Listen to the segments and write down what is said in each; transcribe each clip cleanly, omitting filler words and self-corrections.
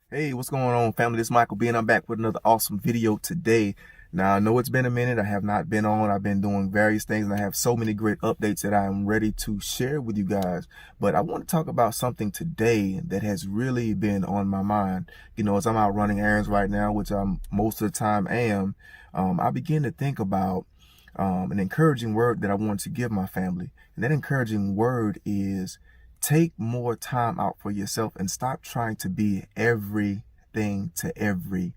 Hey, what's going on, family? This is Michael B, and I'm back with another awesome video today. Now, I know it's been a minute. I have not been on. I've been doing various things, and I have so many great updates that I am ready to share with you guys. But I want to talk about something today that has really been on my mind. As I'm out running errands right now, which I'm most of the time am, I begin to think about an encouraging word that I want to give my family. And that encouraging word is take more time out for yourself and stop trying to be everything to everyone.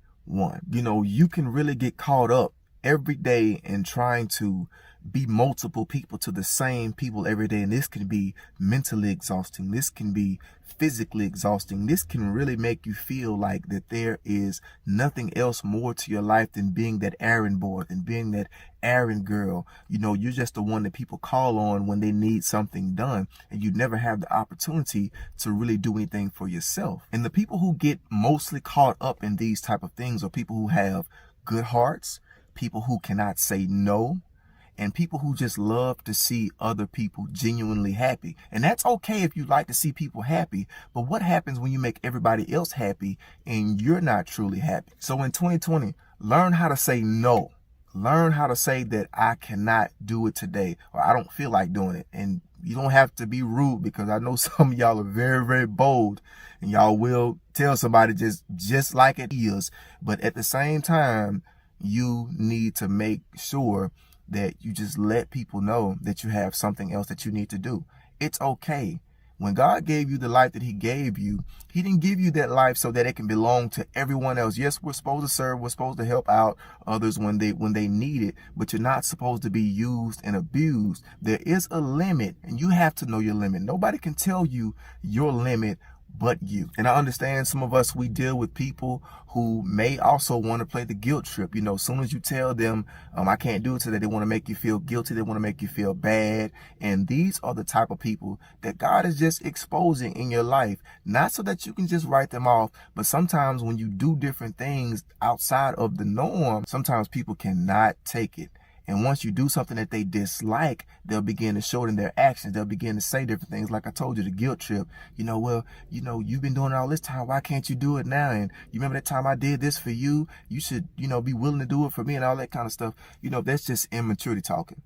You can really get caught up every day in trying to be multiple people to the same people every day. And this can be mentally exhausting. This can be physically exhausting. This can really make you feel like that there is nothing else more to your life than being that errand boy, than being that errand girl. You're just the one that people call on when they need something done, and you never have the opportunity to really do anything for yourself. And the people who get mostly caught up in these type of things are people who have good hearts, people who cannot say no, and people who just love to see other people genuinely happy. And that's okay if you like to see people happy, but what happens when you make everybody else happy and you're not truly happy? So in 2020, learn how to say no. Learn how to say that I cannot do it today, or I don't feel like doing it. And you don't have to be rude, because I know some of y'all are very, very bold, and y'all will tell somebody just like it is. But at the same time, you need to make sure that you just let people know that you have something else that you need to do. It's okay. When God gave you the life that he gave you, he didn't give you that life so that it can belong to everyone else. Yes, we're supposed to serve. We're supposed to help out others when they need it, but you're not supposed to be used and abused. There is a limit, and you have to know your limit. Nobody can tell you your limit but you. And I understand some of us, we deal with people who may also want to play the guilt trip. As soon as you tell them, I can't do it today, they want to make you feel guilty. They want to make you feel bad. And these are the type of people that God is just exposing in your life, not so that you can just write them off, but sometimes when you do different things outside of the norm, sometimes people cannot take it. And once you do something that they dislike, they'll begin to show it in their actions. They'll begin to say different things. Like I told you, the guilt trip. You've been doing it all this time. Why can't you do it now? And you remember that time I did this for you? You should, be willing to do it for me, and all that kind of stuff. That's just immaturity talking.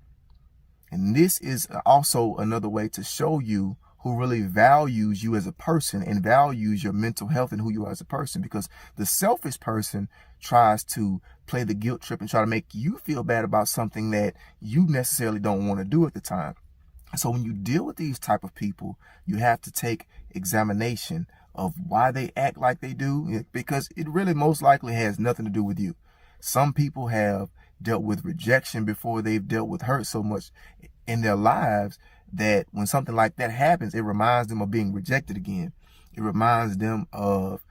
And this is also another way to show you who really values you as a person and values your mental health and who you are as a person. Because the selfish person tries to play the guilt trip and try to make you feel bad about something that you necessarily don't want to do at the time. So when you deal with these type of people, you have to take examination of why they act like they do, because it really most likely has nothing to do with you. Some people have dealt with rejection before they've dealt with hurt so much in their lives that when something like that happens, it reminds them of being rejected again. It reminds them of,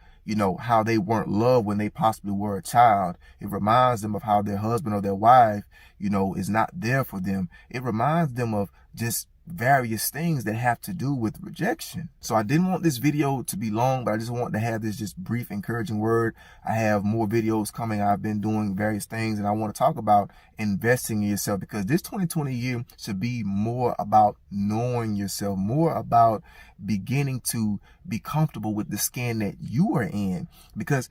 how they weren't loved when they possibly were a child. It reminds them of how their husband or their wife, is not there for them. It reminds them of just various things that have to do with rejection. So I didn't want this video to be long, but I just want to have this just brief encouraging word. I have more videos coming. I've been doing various things, and I want to talk about investing in yourself, because this 2020 year should be more about knowing yourself, more about beginning to be comfortable with the skin that you are in. Because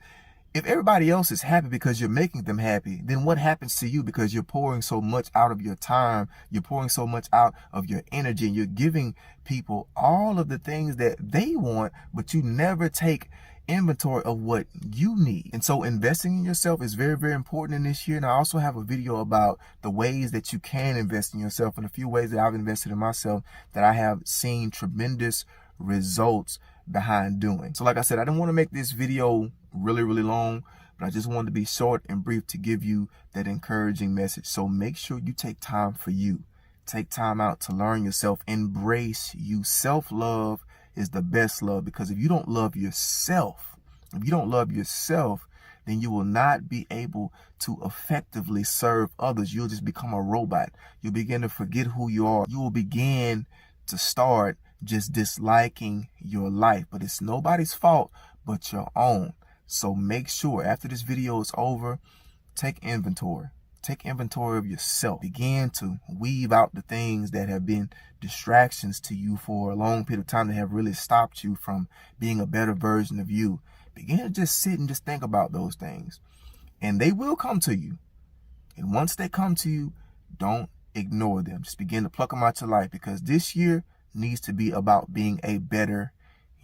if everybody else is happy because you're making them happy, then what happens to you? Because you're pouring so much out of your time, you're pouring so much out of your energy, and you're giving people all of the things that they want, but you never take inventory of what you need. And so investing in yourself is very, very important in this year. And I also have a video about the ways that you can invest in yourself, and a few ways that I've invested in myself that I have seen tremendous results behind doing. So like I said, I didn't want to make this video really, really long, but I just wanted to be short and brief to give you that encouraging message. So make sure you take time for you. Take time out to learn yourself. Embrace you. Self-love is the best love, because if you don't love yourself, then you will not be able to effectively serve others. You'll just become a robot. You'll begin to forget who you are. You will begin to start just disliking your life. But it's nobody's fault but your own. So make sure after this video is over, take inventory. Take inventory of yourself. Begin to weave out the things that have been distractions to you for a long period of time, that have really stopped you from being a better version of you. Begin to just sit and just think about those things. And they will come to you. And once they come to you, don't ignore them. Just begin to pluck them out your life, because this year needs to be about being a better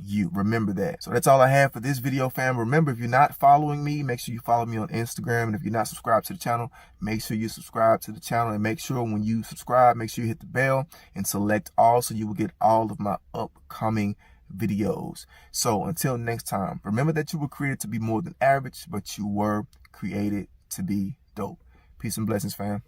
you. Remember that. So that's all I have for this video, fam. Remember, if you're not following me, make sure you follow me on Instagram. And if you're not subscribed to the channel, make sure you subscribe to the channel. And make sure when you subscribe, make sure you hit the bell and select all, so you will get all of my upcoming videos. So until next time, remember that you were created to be more than average, but you were created to be dope. Peace and blessings, fam.